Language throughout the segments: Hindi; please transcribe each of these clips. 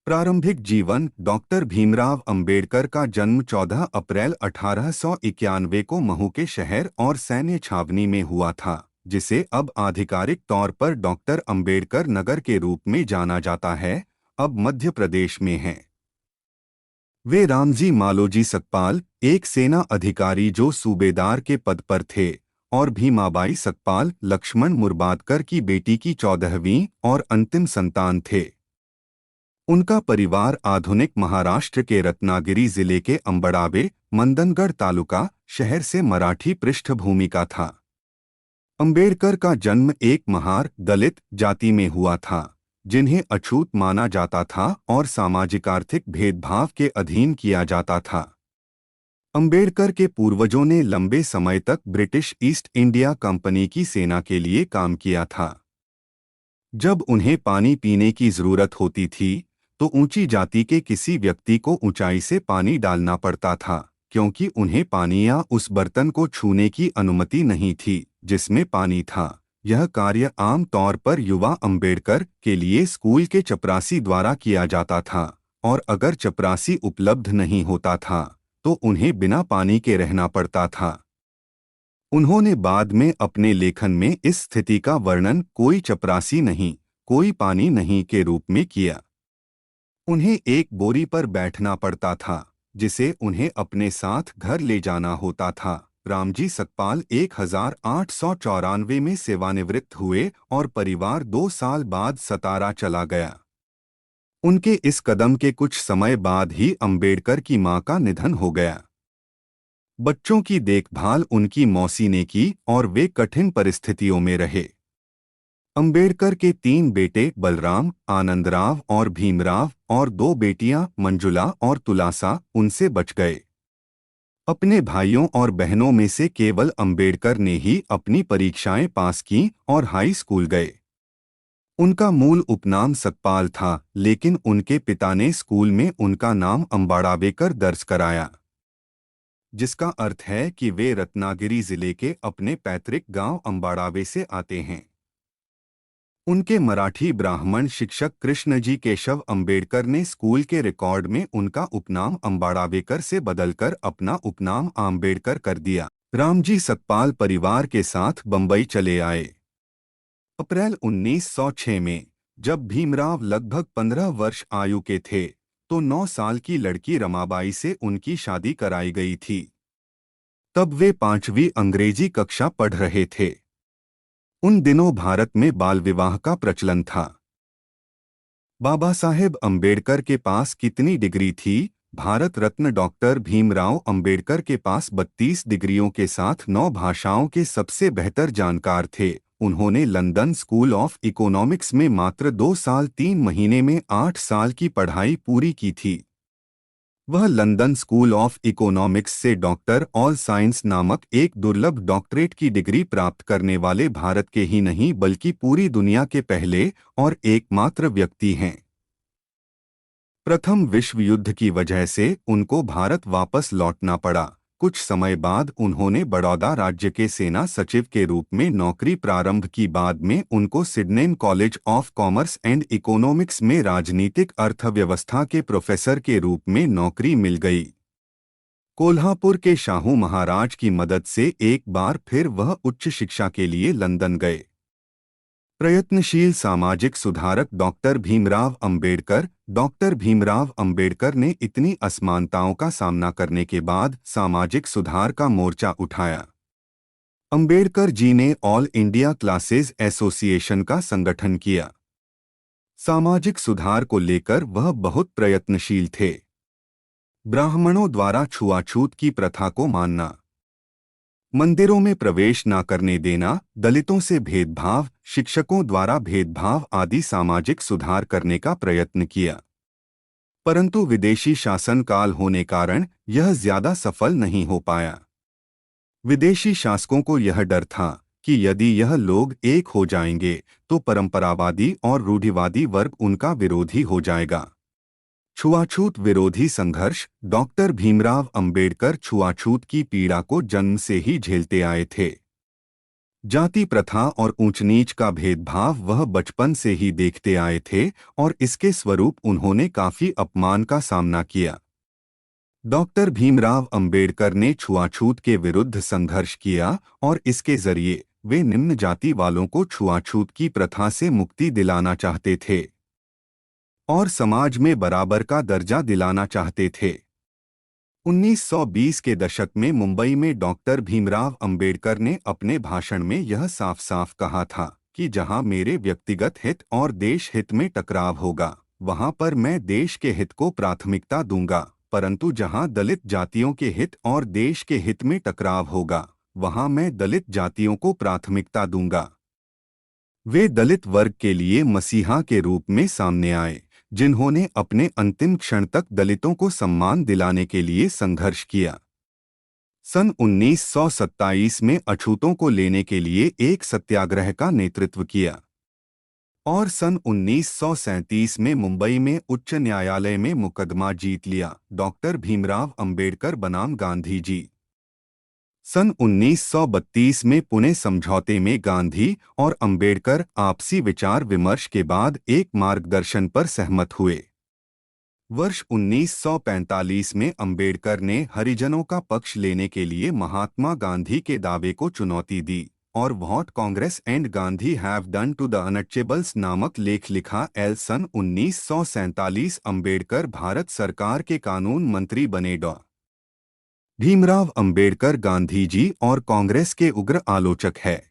प्रारंभिक जीवन। डॉक्टर भीमराव अंबेडकर का जन्म 14 अप्रैल 1891 को महू के शहर और सैन्य छावनी में हुआ था, जिसे अब आधिकारिक तौर पर डॉक्टर अंबेडकर नगर के रूप में जाना जाता है, अब मध्य प्रदेश में है। वे रामजी मालोजी सकपाल, एक सेना अधिकारी जो सूबेदार के पद पर थे, और भीमाबाई सकपाल, लक्ष्मण मुर्बादकर की बेटी की 14वीं और अंतिम संतान थे। उनका परिवार आधुनिक महाराष्ट्र के रत्नागिरी जिले के अंबड़ावे, मंदनगढ़ तालुका शहर से मराठी पृष्ठभूमि का था। अंबेडकर का जन्म एक महार दलित जाति में हुआ था, जिन्हें अछूत माना जाता था और सामाजिक आर्थिक भेदभाव के अधीन किया जाता था। अंबेडकर के पूर्वजों ने लंबे समय तक ब्रिटिश ईस्ट इंडिया कंपनी की सेना के लिए काम किया था। जब उन्हें पानी पीने की जरूरत होती थी, तो ऊंची जाति के किसी व्यक्ति को ऊंचाई से पानी डालना पड़ता था, क्योंकि उन्हें पानी या उस बर्तन को छूने की अनुमति नहीं थी जिसमें पानी था। यह कार्य आम तौर पर युवा अंबेडकर के लिए स्कूल के चपरासी द्वारा किया जाता था, और अगर चपरासी उपलब्ध नहीं होता था तो उन्हें बिना पानी के रहना पड़ता था। उन्होंने बाद में अपने लेखन में इस स्थिति का वर्णन कोई चपरासी नहीं, कोई पानी नहीं के रूप में किया। उन्हें एक बोरी पर बैठना पड़ता था, जिसे उन्हें अपने साथ घर ले जाना होता था। रामजी सकपाल 1894 में सेवानिवृत्त हुए और परिवार 2 साल बाद सतारा चला गया। उनके इस कदम के कुछ समय बाद ही अंबेडकर की मां का निधन हो गया। बच्चों की देखभाल उनकी मौसी ने की और वे कठिन परिस्थितियों में रहे। अंबेडकर के 3 बेटे बलराम, आनंदराव और भीमराव और 2 बेटियां मंजुला और तुलासा उनसे बच गए। अपने भाइयों और बहनों में से केवल अंबेडकर ने ही अपनी परीक्षाएं पास की और हाई स्कूल गए। उनका मूल उपनाम सकपाल था, लेकिन उनके पिता ने स्कूल में उनका नाम अंबाड़ावेकर दर्ज कराया, जिसका अर्थ है कि वे रत्नागिरी जिले के अपने पैतृक गांव अंबाड़ावे से आते हैं। उनके मराठी ब्राह्मण शिक्षक कृष्णजी केशव अंबेडकर ने स्कूल के रिकॉर्ड में उनका उपनाम अंबाड़ावेकर से बदलकर अपना उपनाम आम्बेडकर कर दिया। रामजी सकपाल परिवार के साथ बंबई चले आए। अप्रैल 1906 में जब भीमराव लगभग 15 वर्ष आयु के थे, तो 9 साल की लड़की रमाबाई से उनकी शादी कराई गई थी। तब वे 5वीं अंग्रेजी कक्षा पढ़ रहे थे। उन दिनों भारत में बाल विवाह का प्रचलन था। बाबा साहेब अंबेडकर के पास कितनी डिग्री थी? भारत रत्न डॉक्टर भीमराव अंबेडकर के पास 32 डिग्रियों के साथ 9 भाषाओं के सबसे बेहतर जानकार थे। उन्होंने लंदन स्कूल ऑफ इकोनॉमिक्स में मात्र 2 साल 3 महीने में 8 साल की पढ़ाई पूरी की थी। वह लंदन स्कूल ऑफ इकोनॉमिक्स से डॉक्टर ऑल साइंस नामक एक दुर्लभ डॉक्टरेट की डिग्री प्राप्त करने वाले भारत के ही नहीं बल्कि पूरी दुनिया के पहले और एकमात्र व्यक्ति हैं। प्रथम विश्व युद्ध की वजह से उनको भारत वापस लौटना पड़ा। कुछ समय बाद उन्होंने बड़ौदा राज्य के सेना सचिव के रूप में नौकरी प्रारंभ की। बाद में उनको Sydenham college of commerce and economics में राजनीतिक अर्थव्यवस्था के प्रोफेसर के रूप में नौकरी मिल गई। कोल्हापुर के शाहू महाराज की मदद से एक बार फिर वह उच्च शिक्षा के लिए लंदन गए। प्रयत्नशील सामाजिक सुधारक डॉक्टर भीमराव अंबेडकर ने इतनी असमानताओं का सामना करने के बाद सामाजिक सुधार का मोर्चा उठाया। अंबेडकर जी ने ऑल इंडिया क्लासेज एसोसिएशन का संगठन किया। सामाजिक सुधार को लेकर वह बहुत प्रयत्नशील थे। ब्राह्मणों द्वारा छुआछूत की प्रथा को मानना, मंदिरों में प्रवेश न करने देना, दलितों से भेदभाव, शिक्षकों द्वारा भेदभाव आदि सामाजिक सुधार करने का प्रयत्न किया। परंतु विदेशी शासन काल होने कारण यह ज्यादा सफल नहीं हो पाया। विदेशी शासकों को यह डर था कि यदि यह लोग एक हो जाएंगे तो परंपरावादी और रूढ़िवादी वर्ग उनका विरोधी हो जाएगा। छुआछूत विरोधी संघर्ष। डॉक्टर भीमराव अंबेडकर छुआछूत की पीड़ा को जन्म से ही झेलते आए थे। जाति प्रथा और ऊंच नीच का भेदभाव वह बचपन से ही देखते आए थे और इसके स्वरूप उन्होंने काफी अपमान का सामना किया। डॉक्टर भीमराव अंबेडकर ने छुआछूत के विरुद्ध संघर्ष किया और इसके जरिए वे निम्न जाति वालों को छुआछूत की प्रथा से मुक्ति दिलाना चाहते थे और समाज में बराबर का दर्जा दिलाना चाहते थे। 1920 के दशक में मुंबई में डॉक्टर भीमराव अंबेडकर ने अपने भाषण में यह साफ साफ कहा था कि जहां मेरे व्यक्तिगत हित और देश हित में टकराव होगा वहां पर मैं देश के हित को प्राथमिकता दूंगा, परंतु जहां दलित जातियों के हित और देश के हित में टकराव होगा वहां मैं दलित जातियों को प्राथमिकता दूंगा। वे दलित वर्ग के लिए मसीहा के रूप में सामने आए, जिन्होंने अपने अंतिम क्षण तक दलितों को सम्मान दिलाने के लिए संघर्ष किया। सन 1927 में अछूतों को लेने के लिए एक सत्याग्रह का नेतृत्व किया और सन 1937 में मुंबई में उच्च न्यायालय में मुकदमा जीत लिया। डॉक्टर भीमराव अंबेडकर बनाम गांधी जी। सन 1932 में पुणे समझौते में गांधी और अंबेडकर आपसी विचार विमर्श के बाद एक मार्गदर्शन पर सहमत हुए। वर्ष 1945 में अंबेडकर ने हरिजनों का पक्ष लेने के लिए महात्मा गांधी के दावे को चुनौती दी और what Congress and Gandhi have done to the untouchables नामक लेख लिखा। सन 1947 अंबेडकर भारत सरकार के कानून मंत्री बने। भीमराव अंबेडकर गांधी जी और कांग्रेस के उग्र आलोचक है।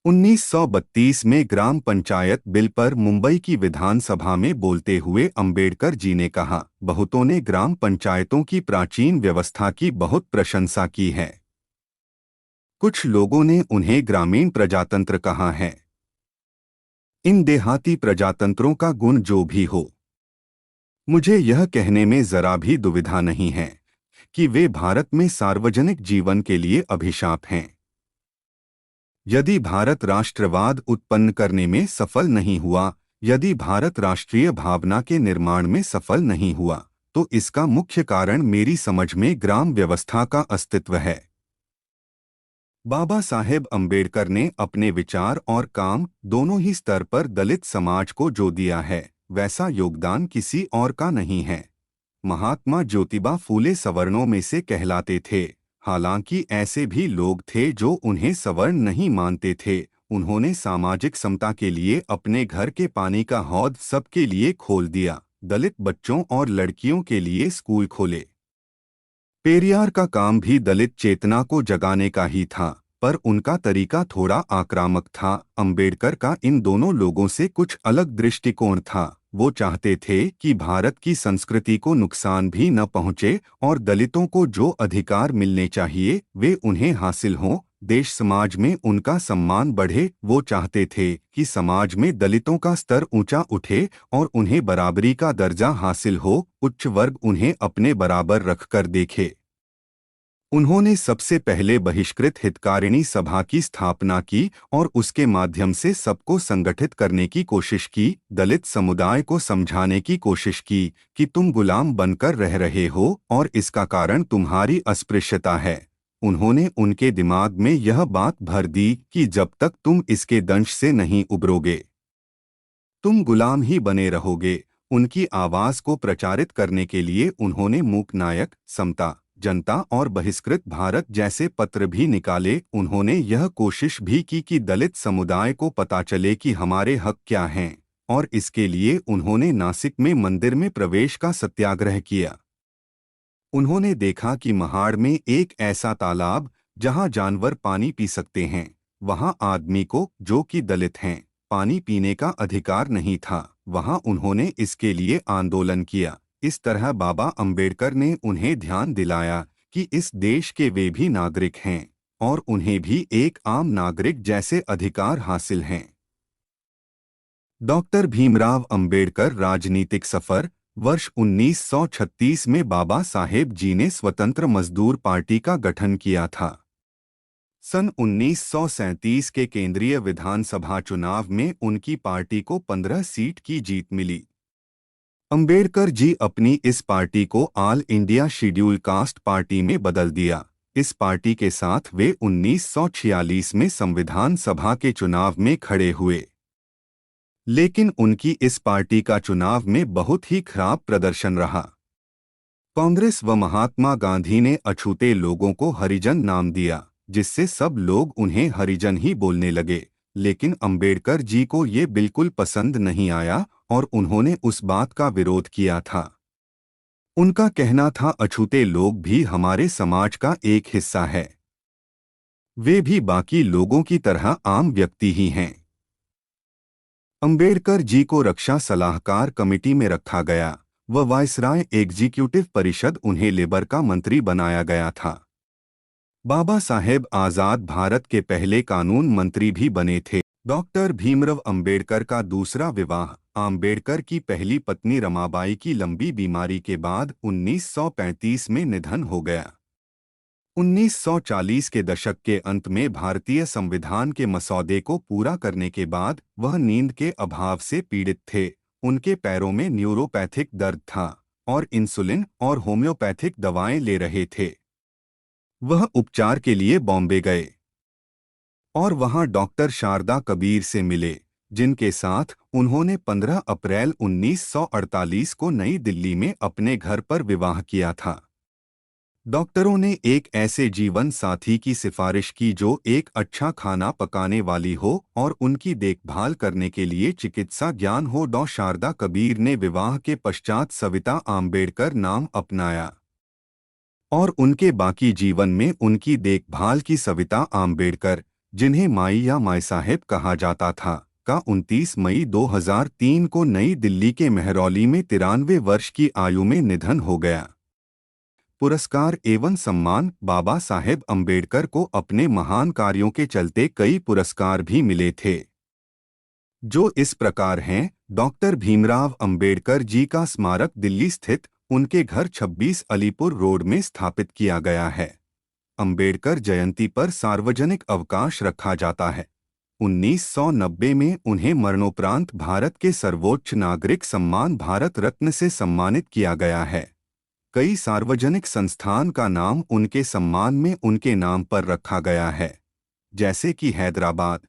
1932 में ग्राम पंचायत बिल पर मुंबई की विधानसभा में बोलते हुए अंबेडकर जी ने कहा, बहुतों ने ग्राम पंचायतों की प्राचीन व्यवस्था की बहुत प्रशंसा की है। कुछ लोगों ने उन्हें ग्रामीण प्रजातंत्र कहा है। इन देहाती प्रजातंत्रों का गुण जो भी हो, मुझे यह कहने में जरा भी दुविधा नहीं है कि वे भारत में सार्वजनिक जीवन के लिए अभिशाप हैं। यदि भारत राष्ट्रवाद उत्पन्न करने में सफल नहीं हुआ, यदि भारत राष्ट्रीय भावना के निर्माण में सफल नहीं हुआ, तो इसका मुख्य कारण मेरी समझ में ग्राम व्यवस्था का अस्तित्व है। बाबा साहेब अंबेडकर ने अपने विचार और काम दोनों ही स्तर पर दलित समाज को जो दिया है, वैसा योगदान किसी और का नहीं है। महात्मा ज्योतिबा फूले सवर्णों में से कहलाते थे, हालांकि ऐसे भी लोग थे जो उन्हें सवर्ण नहीं मानते थे। उन्होंने सामाजिक समता के लिए अपने घर के पानी का हौद सबके लिए खोल दिया, दलित बच्चों और लड़कियों के लिए स्कूल खोले। पेरियार का काम भी दलित चेतना को जगाने का ही था, पर उनका तरीका थोड़ा आक्रामक था। अंबेडकर का इन दोनों लोगों से कुछ अलग दृष्टिकोण था। वो चाहते थे कि भारत की संस्कृति को नुकसान भी न पहुंचे और दलितों को जो अधिकार मिलने चाहिए वे उन्हें हासिल हों, देश समाज में उनका सम्मान बढ़े। वो चाहते थे कि समाज में दलितों का स्तर ऊंचा उठे और उन्हें बराबरी का दर्जा हासिल हो, उच्च वर्ग उन्हें अपने बराबर रखकर देखे। उन्होंने सबसे पहले बहिष्कृत हितकारिणी सभा की स्थापना की और उसके माध्यम से सबको संगठित करने की कोशिश की, दलित समुदाय को समझाने की कोशिश की कि तुम गुलाम बनकर रह रहे हो और इसका कारण तुम्हारी अस्पृश्यता है। उन्होंने उनके दिमाग में यह बात भर दी कि जब तक तुम इसके दंश से नहीं उबरोगे, तुम गुलाम ही बने रहोगे। उनकी आवाज को प्रचारित करने के लिए उन्होंने मूक नायक, समता, जनता और बहिष्कृत भारत जैसे पत्र भी निकाले। उन्होंने यह कोशिश भी की कि दलित समुदाय को पता चले कि हमारे हक क्या हैं, और इसके लिए उन्होंने नासिक में मंदिर में प्रवेश का सत्याग्रह किया। उन्होंने देखा कि महाड़ में एक ऐसा तालाब जहां जानवर पानी पी सकते हैं, वहां आदमी को, जो कि दलित हैं, पानी पीने का अधिकार नहीं था। वहां उन्होंने इसके लिए आंदोलन किया। इस तरह बाबा अंबेडकर ने उन्हें ध्यान दिलाया कि इस देश के वे भी नागरिक हैं और उन्हें भी एक आम नागरिक जैसे अधिकार हासिल हैं। डॉक्टर भीमराव अंबेडकर राजनीतिक सफर। वर्ष 1936 में बाबा साहेब जी ने स्वतंत्र मजदूर पार्टी का गठन किया था। सन 1937 के केंद्रीय विधानसभा चुनाव में उनकी पार्टी को 15 सीट की जीत मिली। अंबेडकर जी अपनी इस पार्टी को all India schedule caste party में बदल दिया। इस पार्टी के साथ वे 1946 में संविधान सभा के चुनाव में खड़े हुए, लेकिन उनकी इस पार्टी का चुनाव में बहुत ही खराब प्रदर्शन रहा। कांग्रेस व महात्मा गांधी ने अछूते लोगों को हरिजन नाम दिया, जिससे सब लोग उन्हें हरिजन ही बोलने लगे। लेकिन अंबेडकर जी को ये बिल्कुल पसंद नहीं आया और उन्होंने उस बात का विरोध किया था। उनका कहना था, अछूते लोग भी हमारे समाज का एक हिस्सा है, वे भी बाकी लोगों की तरह आम व्यक्ति ही हैं। अंबेडकर जी को रक्षा सलाहकार कमेटी में रखा गया व वायसराय एग्जीक्यूटिव परिषद उन्हें लेबर का मंत्री बनाया गया था। बाबा साहेब आजाद भारत के पहले कानून मंत्री भी बने थे। डॉक्टर भीमराव अंबेडकर का दूसरा विवाह अंबेडकर की पहली पत्नी रमाबाई की लंबी बीमारी के बाद 1935 में निधन हो गया। 1940 के दशक के अंत में भारतीय संविधान के मसौदे को पूरा करने के बाद वह नींद के अभाव से पीड़ित थे। उनके पैरों में न्यूरोपैथिक दर्द था और इंसुलिन और होम्योपैथिक दवाएं ले रहे थे। वह उपचार के लिए बॉम्बे गए और वहां डॉक्टर शारदा कबीर से मिले, जिनके साथ उन्होंने 15 अप्रैल 1948 को नई दिल्ली में अपने घर पर विवाह किया था। डॉक्टरों ने एक ऐसे जीवन साथी की सिफारिश की जो एक अच्छा खाना पकाने वाली हो और उनकी देखभाल करने के लिए चिकित्सा ज्ञान हो। डॉ शारदा कबीर ने विवाह के पश्चात सविता आम्बेडकर नाम अपनाया और उनके बाकी जीवन में उनकी देखभाल की सविता आम्बेडकर, जिन्हें माई या माई साहेब कहा जाता था, का 29 मई 2003 को नई दिल्ली के मेहरौली में 93 वर्ष की आयु में निधन हो गया। पुरस्कार एवं सम्मान बाबा साहेब अंबेडकर को अपने महान कार्यों के चलते कई पुरस्कार भी मिले थे, जो इस प्रकार हैं। डॉक्टर भीमराव अंबेडकर जी का स्मारक दिल्ली स्थित उनके घर 26 अलीपुर रोड में स्थापित किया गया है। अंबेडकर जयंती पर सार्वजनिक अवकाश रखा जाता है। 1990 में उन्हें मरणोपरांत भारत के सर्वोच्च नागरिक सम्मान भारत रत्न से सम्मानित किया गया है। कई सार्वजनिक संस्थान का नाम उनके सम्मान में उनके नाम पर रखा गया है, जैसे कि हैदराबाद,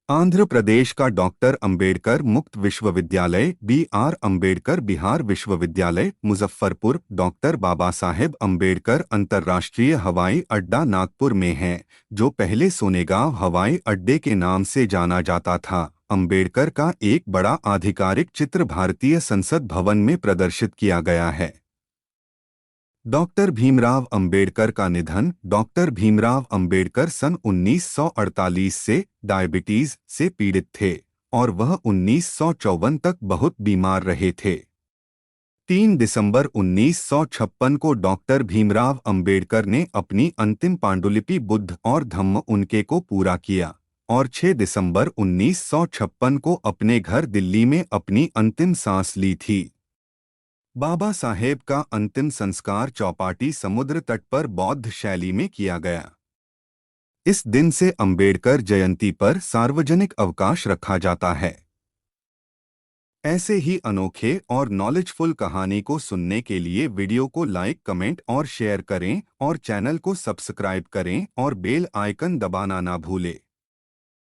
आंध्र प्रदेश का डॉक्टर अंबेडकर मुक्त विश्वविद्यालय, BR अंबेडकर बिहार विश्वविद्यालय, मुजफ्फरपुर, डॉक्टर बाबा साहेब अंबेडकर अंतर्राष्ट्रीय हवाई अड्डा नागपुर में है, जो पहले सोनेगांव हवाई अड्डे के नाम से जाना जाता था। अंबेडकर का एक बड़ा आधिकारिक चित्र भारतीय संसद भवन में प्रदर्शित किया गया है। डॉक्टर भीमराव अंबेडकर का निधन। डॉक्टर भीमराव अंबेडकर सन 1948 से डायबिटीज से पीड़ित थे और वह 1954 तक बहुत बीमार रहे थे। 3 दिसंबर 1956 को डॉक्टर भीमराव अंबेडकर ने अपनी अंतिम पांडुलिपि बुद्ध और धम्म उनके को पूरा किया और 6 दिसंबर 1956 को अपने घर दिल्ली में अपनी अंतिम सांस ली थी। बाबा साहेब का अंतिम संस्कार चौपाटी समुद्र तट पर बौद्ध शैली में किया गया। इस दिन से अंबेडकर जयंती पर सार्वजनिक अवकाश रखा जाता है। ऐसे ही अनोखे और नॉलेजफुल कहानी को सुनने के लिए वीडियो को लाइक, कमेंट और शेयर करें और चैनल को सब्सक्राइब करें और बेल आइकन दबाना ना भूलें।